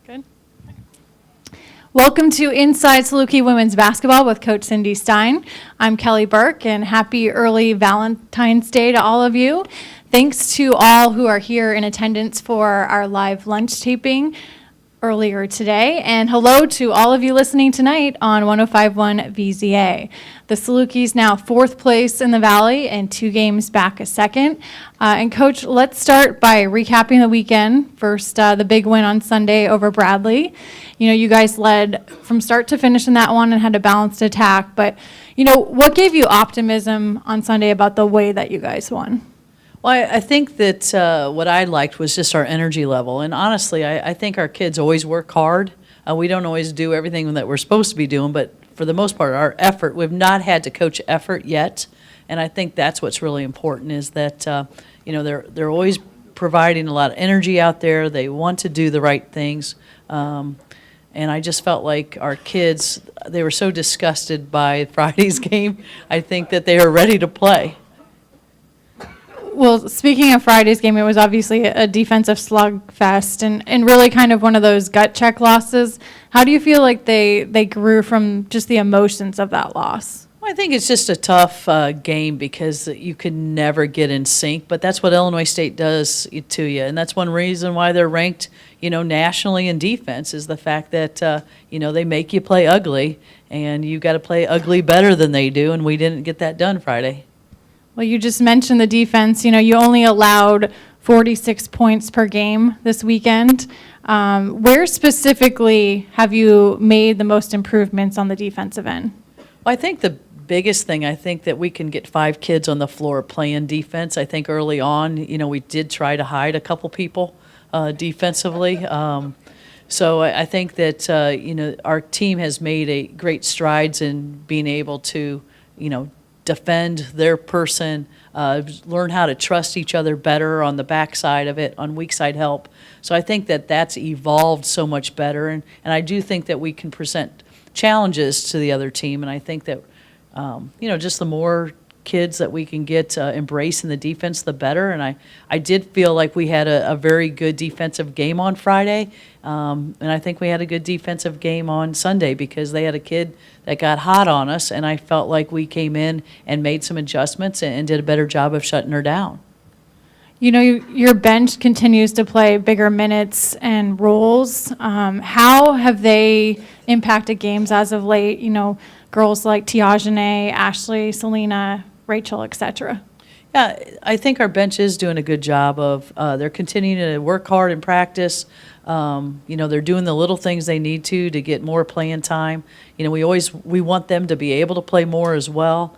Good. Welcome to Inside Saluki Women's Basketball with Coach Cindy Stein. I'm Kelly Burke, and happy early Valentine's Day to all of you. Thanks to all who are here in attendance for our live lunch taping earlier today, and hello to all of you listening tonight on 105.1 VZA. The Salukis now fourth place in the Valley and 2 games back a second. And Coach, let's start by recapping the weekend. First, the big win on Sunday over Bradley. You know, you guys led from start to finish in that one and had a balanced attack, but you know, what gave you optimism on Sunday about the way that you guys won? Well, I think that what I liked was just our energy level. And honestly, I think our kids always work hard. We don't always do everything that we're supposed to be doing, but for the most part, our effort, we've not had to coach effort yet. And I think that's what's really important is that, you know, they're always providing a lot of energy out there. They want to do the right things. And I just felt like our kids, they were so disgusted by Friday's game. I think that they are ready to play. Well, speaking of Friday's game, it was obviously a defensive slugfest and really kind of one of those gut check losses. How do you feel like they grew from just the emotions of that loss? Well, I think it's just a tough game because you can never get in sync, but that's what Illinois State does to you, and that's one reason why they're ranked, you know, nationally in defense is the fact that, you know, they make you play ugly, and you've got to play ugly better than they do, and we didn't get that done Friday. Well, you just mentioned the defense. You know, you only allowed 46 points per game this weekend. Where specifically have you made the most improvements on the defensive end? Well, I think the biggest thing, I think that we can get 5 kids on the floor playing defense. I think early on, you know, we did try to hide a couple people defensively. So I think that, you know, our team has made a great strides in being able to, you know, defend their person, learn how to trust each other better on the backside of it, on weak side help. So I think that that's evolved so much better, and I do think that we can present challenges to the other team, and I think that, you know, just the more kids that we can get embrace in the defense, the better. And I did feel like we had a very good defensive game on Friday, and I think we had a good defensive game on Sunday because they had a kid that got hot on us, and I felt like we came in and made some adjustments and did a better job of shutting her down. You know, your bench continues to play bigger minutes and roles. How have they impacted games as of late? You know, girls like Tiajane, Ashley, Selena, Rachel, etc. Yeah, I think our bench is doing a good job of, they're continuing to work hard in practice. You know, they're doing the little things they need to get more playing time. You know, we want them to be able to play more as well.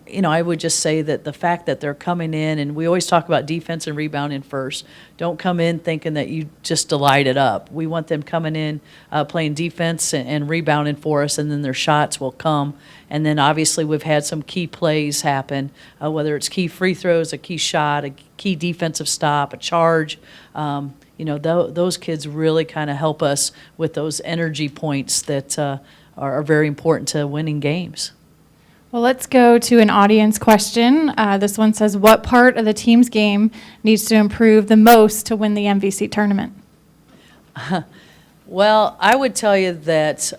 You know, I would just say that the fact that they're coming in, and we always talk about defense and rebounding first. Don't come in thinking that you just light it up. We want them coming in, playing defense and rebounding for us, and then their shots will come. And then obviously we've had some key plays happen, whether it's key free throws, a key shot, a key defensive stop, a charge. You know, those kids really kind of help us with those energy points that are very important to winning games. Well, let's go to an audience question. This one says, what part of the team's game needs to improve the most to win the MVC tournament? Well, I would tell you that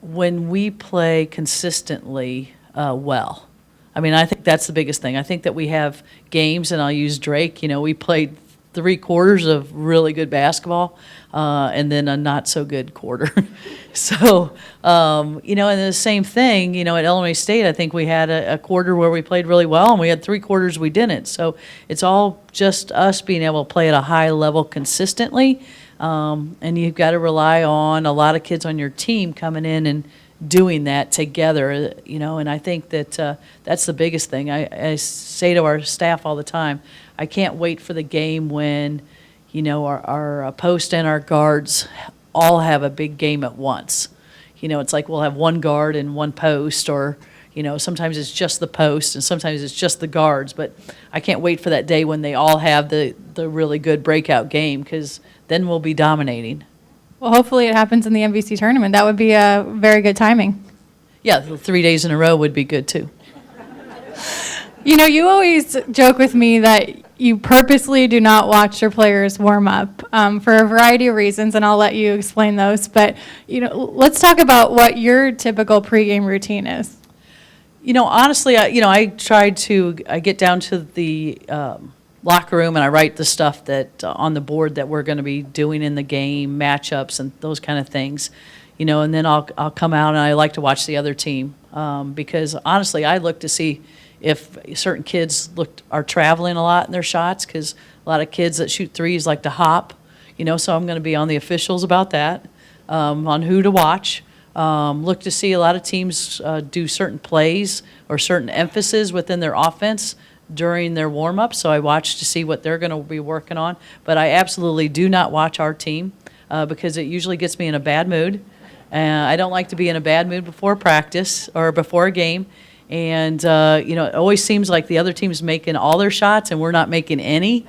when we play consistently well, I mean, I think that's the biggest thing. I think that we have games, and I'll use Drake, you know, we played 3 quarters of really good basketball and then a not so good quarter. So, you know, and the same thing, you know, at Illinois State, I think we had a quarter where we played really well, and we had 3 quarters we didn't. So it's all just us being able to play at a high level consistently, and you've got to rely on a lot of kids on your team coming in and doing that together, you know, and I think that that's the biggest thing. I say to our staff all the time, I can't wait for the game when, you know, our post and our guards all have a big game at once. You know, it's like we'll have one guard and one post, or, you know, sometimes it's just the post and sometimes it's just the guards. But I can't wait for that day when they all have the really good breakout game, because then we'll be dominating. Well, hopefully it happens in the MVC tournament. That would be a very good timing. Yeah, 3 days in a row would be good too. You know, you always joke with me that you purposely do not watch your players warm up for a variety of reasons, and I'll let you explain those. But, let's talk about what your typical pregame routine is. Honestly, I get down to the locker room and I write the stuff that on the board that we're going to be doing in the game, matchups and those kind of things, and then I'll come out and I like to watch the other team because honestly, I look to see if certain kids are traveling a lot in their shots because a lot of kids that shoot threes like to hop, so I'm going to be on the officials about that, on who to watch. Look to see a lot of teams do certain plays or certain emphasis within their offense during their warm-up, so I watch to see what they're going to be working on. But I absolutely do not watch our team because it usually gets me in a bad mood. I don't like to be in a bad mood before practice or before a game. And, it always seems like the other team's making all their shots and we're not making any.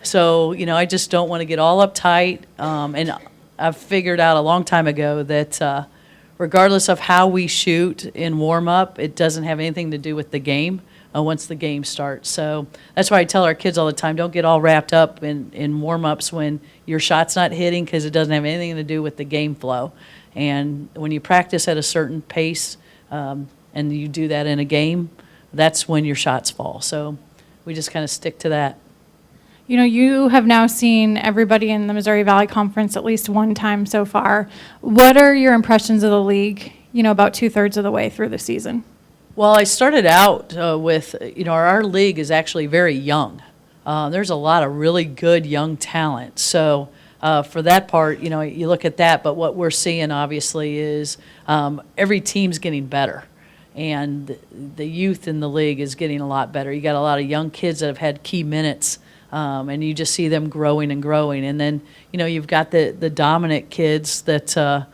So, I just don't want to get all uptight. And I've figured out a long time ago that regardless of how we shoot in warm-up, it doesn't have anything to do with the game once the game starts. So that's why I tell our kids all the time, don't get all wrapped up in warm-ups when your shot's not hitting because it doesn't have anything to do with the game flow. And when you practice at a certain pace and you do that in a game, that's when your shots fall. So we just kind of stick to that. You have now seen everybody in the Missouri Valley Conference at least one time so far. What are your impressions of the league, about 2/3 of the way through the season? Well, I started out with, our league is actually very young. There's a lot of really good young talent. So for that part, you look at that. But what we're seeing, obviously, is every team's getting better. And the youth in the league is getting a lot better. You got a lot of young kids that have had key minutes, and you just see them growing and growing. And then, you've got the dominant kids that, are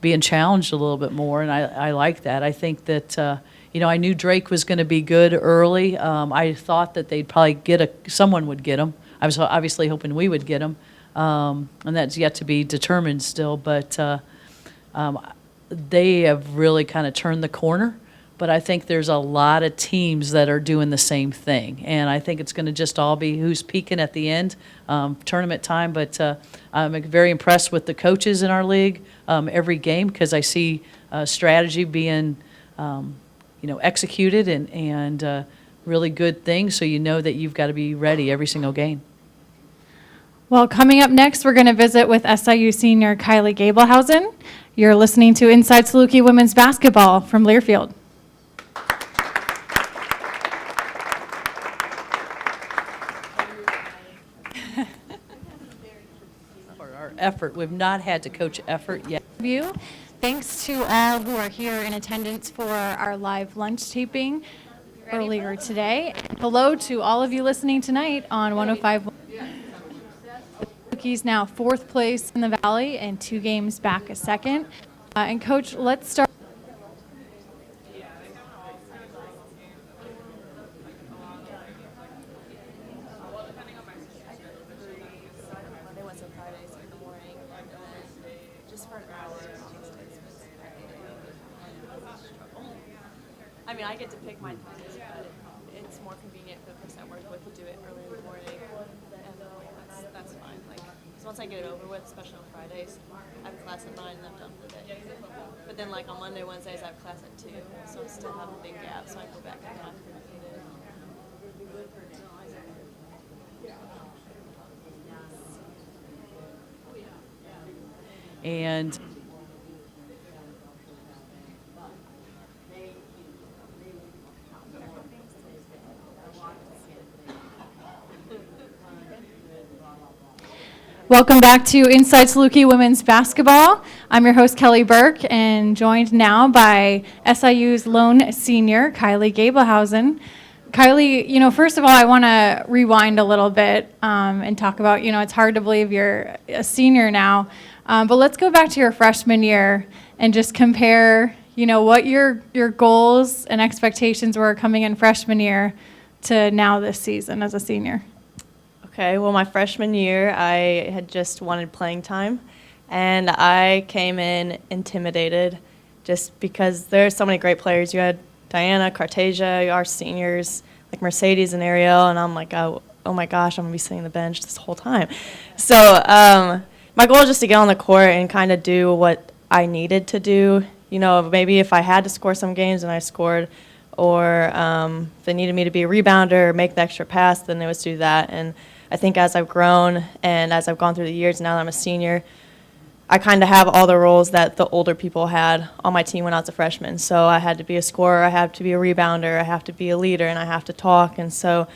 being challenged a little bit more, and I like that. I think that, I knew Drake was going to be good early. I thought that they'd probably someone would get him. I was obviously hoping we would get him, and that's yet to be determined still. But they have really kind of turned the corner. But I think there's a lot of teams that are doing the same thing. And I think it's going to just all be who's peaking at the end, tournament time. But I'm very impressed with the coaches in our league every game because I see strategy being, executed and really good things. So you know that you've got to be ready every single game. Well, coming up next, we're going to visit with SIU senior Kylie Gablehausen. You're listening to Inside Saluki Women's Basketball from Learfield. Our effort, we've not had to coach effort yet. Thanks to all who are here in attendance for our live lunch taping earlier today. Hello to all of you listening tonight on 105. He's now 4th place in the Valley and 2 games back a second. And Coach, let's start. I mean, I get to pick my times, but it's more convenient for the person I work with to do it early in the morning, and that's fine. So once I get it over with, especially on Fridays, I have class at 9 and I'm done for the day. But then on Monday, Wednesdays, I have class at 2, so I still have a big gap, so I can go back in the afternoon if needed. And Welcome back to Inside Saluki Women's Basketball. I'm your host, Kelly Burke, and joined now by SIU's lone senior, Kylie Gablehausen. Kylie, first of all, I want to rewind a little bit and talk about, it's hard to believe you're a senior now. But let's go back to your freshman year and just compare, what your goals and expectations were coming in freshman year to now this season as a senior. Okay, well, my freshman year, I had just wanted playing time, and I came in intimidated just because there are so many great players. You had Diana, Cartasia, our seniors. like Mercedes and Ariel, and I'm like, oh my gosh, I'm going to be sitting on the bench this whole time. So my goal is just to get on the court and kind of do what I needed to do. You know, maybe if I had to score some games and I scored, or if they needed me to be a rebounder or make the extra pass, then it was to do that. And I think as I've grown and as I've gone through the years, now that I'm a senior, I kind of have all the roles that the older people had on my team when I was a freshman. So I had to be a scorer, I had to be a rebounder, I have to be a leader, and I have to talk. And so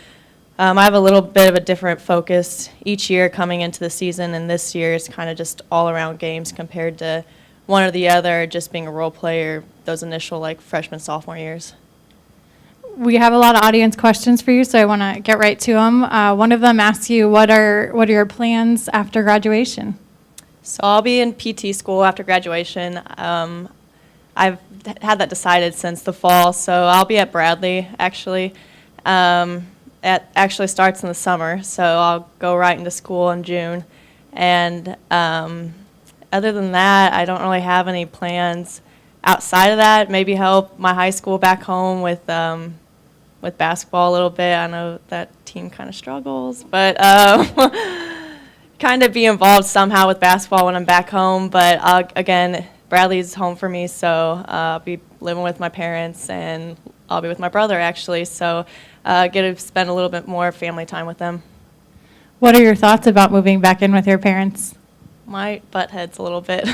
I have a little bit of a different focus each year coming into the season, and this year is kind of just all-around games compared to one or the other, just being a role player those initial like freshman, sophomore years. We have a lot of audience questions for you, so I want to get right to them. One of them asks you, what are your plans after graduation? So I'll be in PT school after graduation. I've had that decided since the fall, so I'll be at Bradley, actually. It actually starts in the summer, so I'll go right into school in June. And other than that, I don't really have any plans outside of that. Maybe help my high school back home with basketball a little bit. I know that team kind of struggles, but kind of be involved somehow with basketball when I'm back home. But again, Bradley's home for me, so I'll be living with my parents, and I'll be with my brother, actually. So get to spend a little bit more family time with them. What are your thoughts about moving back in with your parents? My butt heads a little bit.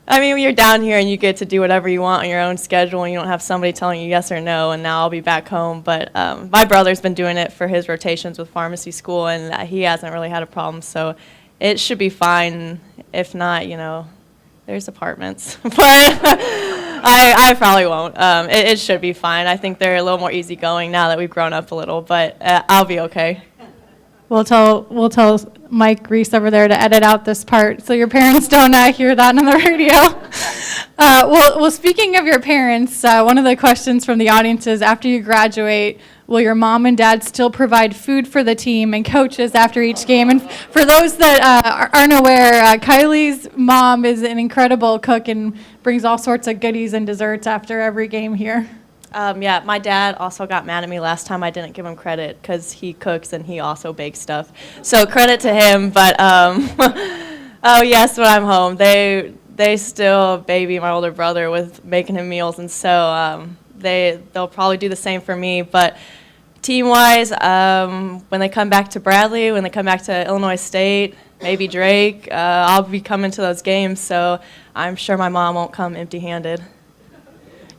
I mean, when you're down here and you get to do whatever you want on your own schedule and you don't have somebody telling you yes or no, and now I'll be back home. But my brother's been doing it for his rotations with pharmacy school, and he hasn't really had a problem. So it should be fine. If not, you know, there's apartments. But I probably won't. It should be fine. I think they're a little more easygoing now that we've grown up a little, but I'll be okay. We'll tell Mike Reese over there to edit out this part so your parents don't hear that on the radio. Well, speaking of your parents, one of the questions from the audience is, after you graduate, will your mom and dad still provide food for the team and coaches after each game? And for those that aren't aware, Kylie's mom is an incredible cook and brings all sorts of goodies and desserts after every game here. Yeah, my dad also got mad at me last time I didn't give him credit because he cooks and he also bakes stuff. So credit to him, but oh yes, when I'm home, they still baby my older brother with making him meals, and so they'll probably do the same for me. But team-wise, when they come back to Bradley, when they come back to Illinois State, maybe Drake, I'll be coming to those games, so I'm sure my mom won't come empty-handed.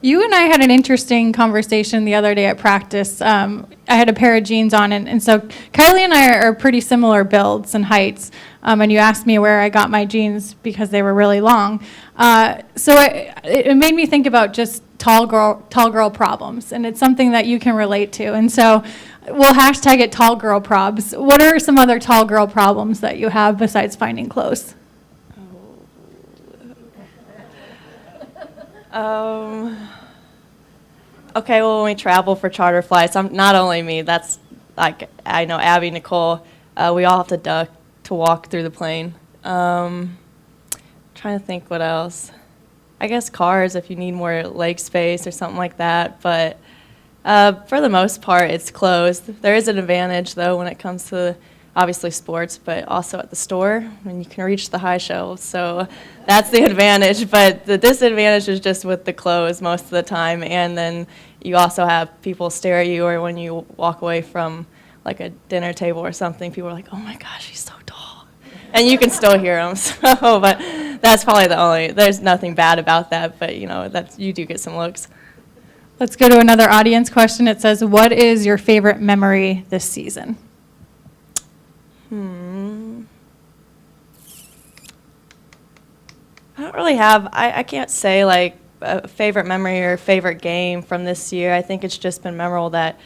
You and I had an interesting conversation the other day at practice. I had a pair of jeans on, and so Kylie and I are pretty similar builds and heights, and you asked me where I got my jeans because they were really long. So it made me think about just tall girl problems, and it's something that you can relate to. And so we'll hashtag it tall girl probs. What are some other tall girl problems that you have besides finding clothes? Okay, well, when we travel for charter flights, not only me, that's like, I know Abby, Nicole, we all have to duck to walk through the plane. Trying to think what else. I guess cars, if you need more leg space or something like that, but for the most part, it's closed. There is an advantage, though, when it comes to obviously sports, but also at the store when you can reach the high shelves. So that's the advantage, but the disadvantage is just with the clothes most of the time, and then you also have people stare at you, or when you walk away from like a dinner table or something, people are like, oh my gosh, he's so tall. And you can still hear them, so, but that's probably there's nothing bad about that, but you know, you do get some looks. Let's go to another audience question. It says, what is your favorite memory this season? I don't really have, I can't say like a favorite memory or favorite game from this year. I think it's just been memorable that,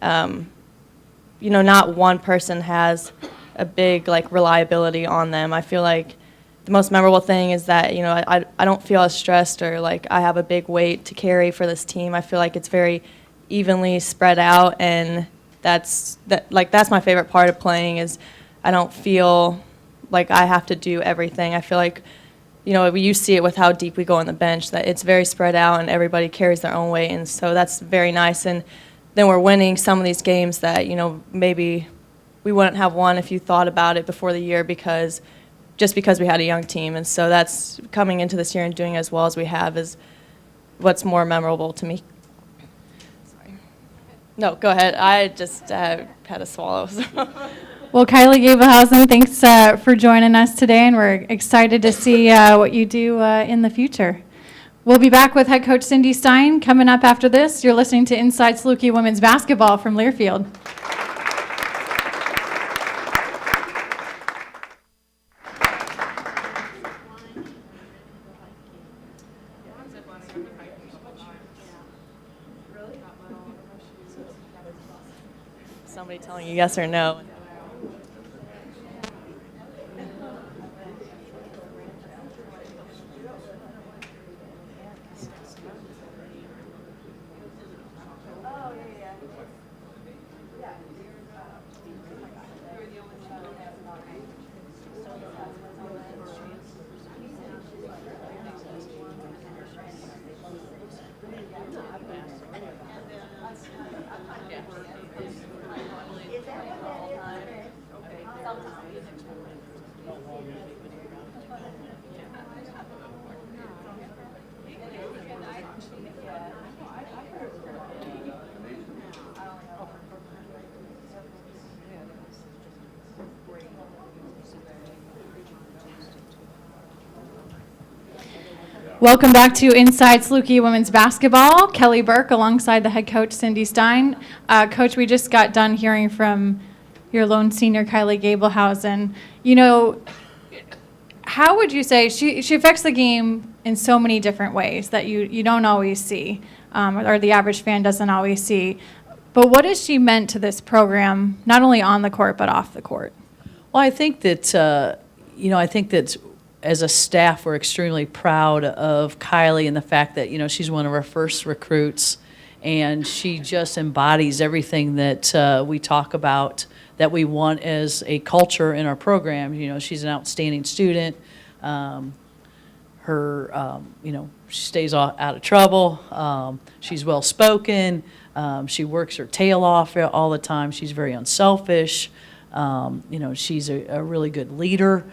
you know, not one person has a big like reliability on them. I feel like the most memorable thing is that, you know, I don't feel as stressed or like I have a big weight to carry for this team. I feel like it's very evenly spread out, and that's my favorite part of playing is I don't feel like I have to do everything. I feel like you see it with how deep we go on the bench, that it's very spread out and everybody carries their own weight, and so that's very nice. And then we're winning some of these games that, maybe we wouldn't have won if you thought about it before the year because we had a young team. And so that's coming into this year and doing as well as we have is what's more memorable to me. Sorry. No, go ahead. I just had a swallow. So. Well, Kylie Gabelhausen, thanks for joining us today, and we're excited to see what you do in the future. We'll be back with head coach Cindy Stein coming up after this. You're listening to Inside Saluki Women's Basketball from Learfield. Somebody telling you yes or no. Welcome back to Inside Saluki Women's Basketball. Kelly Burke alongside the head coach Cindy Stein. Coach, we just got done hearing from your lone senior Kylie Gabelhausen. How would you say she affects the game in so many different ways that you don't always see, or the average fan doesn't always see? But what has she meant to this program, not only on the court but off the court? Well, I think that as a staff, we're extremely proud of Kylie and the fact that, she's one of our first recruits, and she just embodies everything that we talk about that we want as a culture in our program. She's an outstanding student. She stays out of trouble. She's well-spoken. She works her tail off all the time. She's very unselfish. She's a really good leader.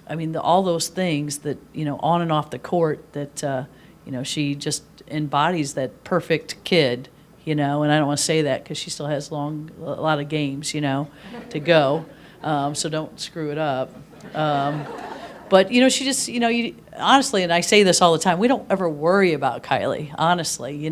All those things that, on and off the court that, she just embodies that perfect kid, and I don't want to say that because she still has a lot of games, to go, so don't screw it up. But, she just, honestly, and I say this all the time, we don't ever worry about Kylie, honestly,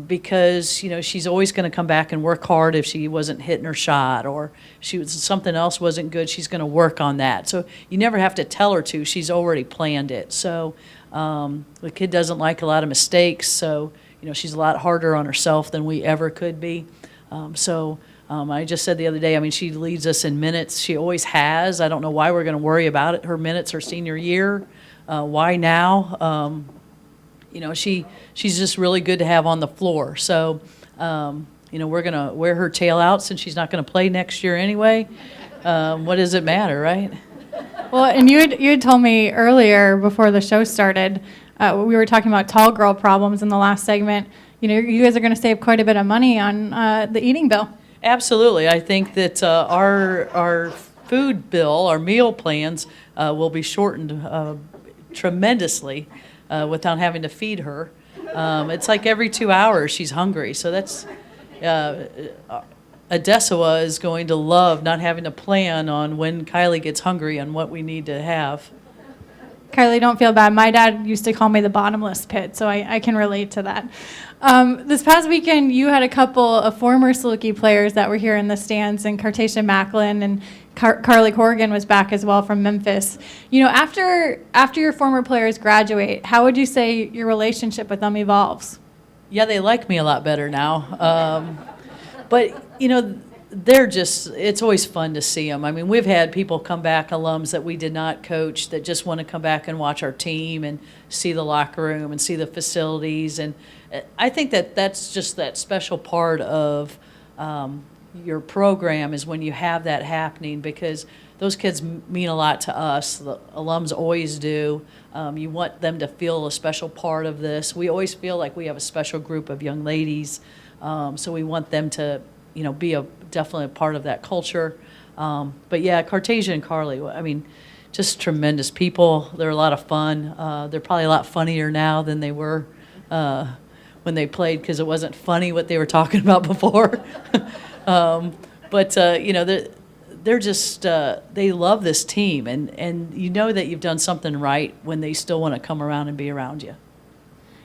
because, she's always going to come back and work hard if she wasn't hitting her shot or something else wasn't good, she's going to work on that. So you never have to tell her to. She's already planned it. So the kid doesn't like a lot of mistakes, so, she's a lot harder on herself than we ever could be. I just said the other day, she leads us in minutes. She always has. I don't know why we're going to worry about it. Her minutes her senior year. Why now? She's just really good to have on the floor. So, we're going to wear her tail out since she's not going to play next year anyway. What does it matter, right? Well, and you had told me earlier before the show started, we were talking about tall girl problems in the last segment. You guys are going to save quite a bit of money on the eating bill. Absolutely. I think that our food bill, our meal plans, will be shortened tremendously without having to feed her. It's like every 2 hours she's hungry. So that's Odessa is going to love not having to plan on when Kylie gets hungry and what we need to have. Kylie, don't feel bad. My dad used to call me the bottomless pit, so I can relate to that. This past weekend, you had a couple of former Saluki players that were here in the stands, and Cartatia Macklin and Carly Corrigan was back as well from Memphis. After your former players graduate, how would you say your relationship with them evolves? Yeah, they like me a lot better now. But, it's always fun to see them. We've had people come back, alums that we did not coach, that just want to come back and watch our team and see the locker room and see the facilities. And I think that's just that special part of your program is when you have that happening, because those kids mean a lot to us. The alums always do. You want them to feel a special part of this. We always feel like we have a special group of young ladies, so we want them to, be definitely a part of that culture. But yeah, Cartasia and Carly, I mean, just tremendous people. They're a lot of fun. They're probably a lot funnier now than they were when they played, because it wasn't funny what they were talking about before. They're just, they love this team, and you know that you've done something right when they still want to come around and be around you.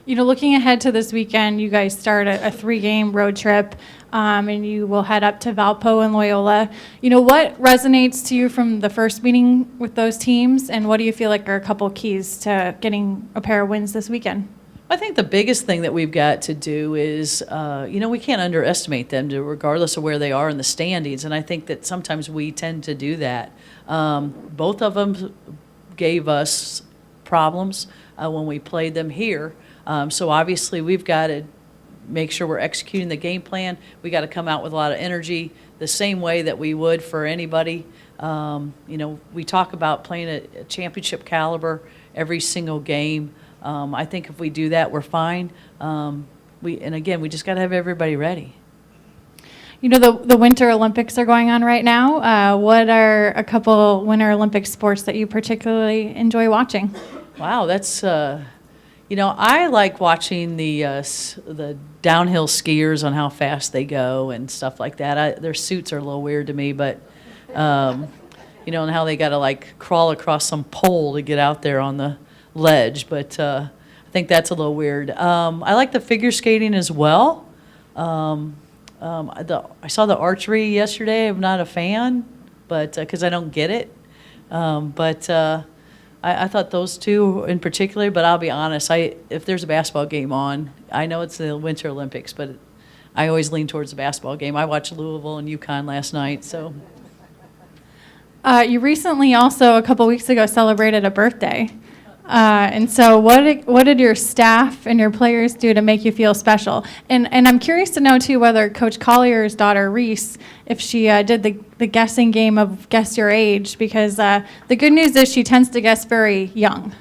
Looking ahead to this weekend, you guys start a 3-game road trip, and you will head up to Valpo and Loyola. What resonates to you from the first meeting with those teams, and what do you feel like are a couple keys to getting a pair of wins this weekend? I think the biggest thing that we've got to do is, we can't underestimate them, regardless of where they are in the standings, and I think that sometimes we tend to do that. Both of them gave us problems when we played them here, so obviously we've got to make sure we're executing the game plan. We got to come out with a lot of energy, the same way that we would for anybody. We talk about playing a championship caliber every single game. I think if we do that, we're fine. We just got to have everybody ready. The Winter Olympics are going on right now. What are a couple Winter Olympic sports that you particularly enjoy watching? Wow, that's I like watching the downhill skiers on how fast they go and stuff like that. Their suits are a little weird to me, but and how they got to crawl across some pole to get out there on the ledge, but I think that's a little weird. I like the figure skating as well. I saw the archery yesterday. I'm not a fan, but because I don't get it. I thought those two in particular. But I'll be honest, if there's a basketball game on, I know it's the Winter Olympics, but I always lean towards the basketball game. I watched Louisville and UConn last night, so. You recently also, a couple weeks ago, celebrated a birthday. And so what did your staff and your players do to make you feel special? And I'm curious to know, too, whether Coach Collier's daughter, Reese, if she did the guessing game of Guess Your Age, because the good news is she tends to guess very young.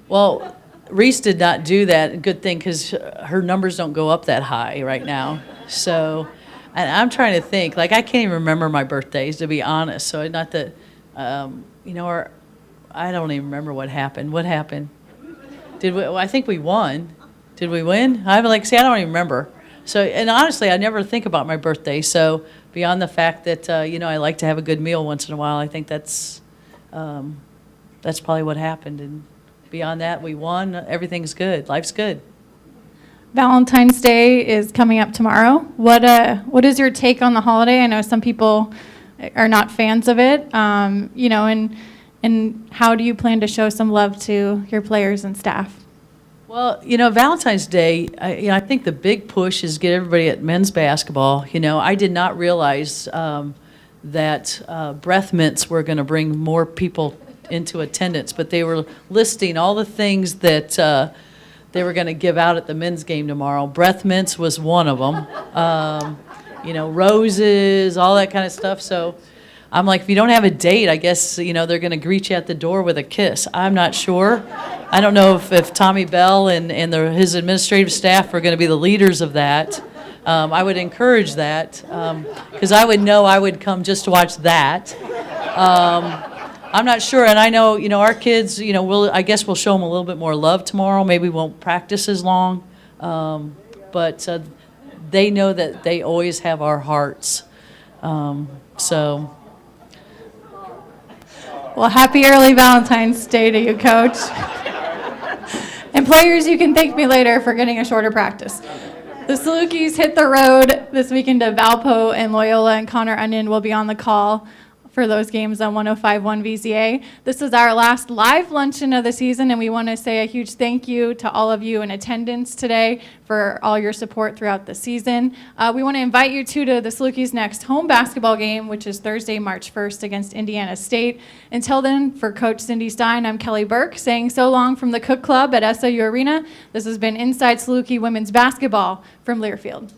Well, Reese did not do that. Good thing, because her numbers don't go up that high right now. So, and I'm trying to think. I can't even remember my birthdays, to be honest. So not that, I don't even remember what happened. What happened? I think we won. Did we win? I don't even remember. So, and honestly, I never think about my birthday. So beyond the fact that, I like to have a good meal once in a while, I think that's probably what happened. And beyond that, we won. Everything's good. Life's good. Valentine's Day is coming up tomorrow. What is your take on the holiday? I know some people are not fans of it, and how do you plan to show some love to your players and staff? Well, Valentine's Day, I think the big push is get everybody at men's basketball. I did not realize that breath mints were going to bring more people into attendance, but they were listing all the things that they were going to give out at the men's game tomorrow. Breath mints was one of them. Roses, all that kind of stuff. So I'm like, if you don't have a date, I guess, they're going to greet you at the door with a kiss. I'm not sure. I don't know if Tommy Bell and his administrative staff are going to be the leaders of that. I would encourage that, because I would know I would come just to watch that. I'm not sure, and I know, our kids, I guess we'll show them a little bit more love tomorrow. Maybe we won't practice as long, but they know that they always have our hearts. So. Well, happy early Valentine's Day to you, Coach. And players, you can thank me later for getting a shorter practice. The Salukis hit the road this weekend to Valpo and Loyola, and Connor Onion will be on the call for those games on 105.1 VZA. This is our last live luncheon of the season, and we want to say a huge thank you to all of you in attendance today for all your support throughout the season. We want to invite you to the Salukis' next home basketball game, which is Thursday, March 1st against Indiana State. Until then, for Coach Cindy Stein, I'm Kelly Burke, saying so long from the Cook Club at SIU Arena. This has been Inside Saluki Women's Basketball from Learfield.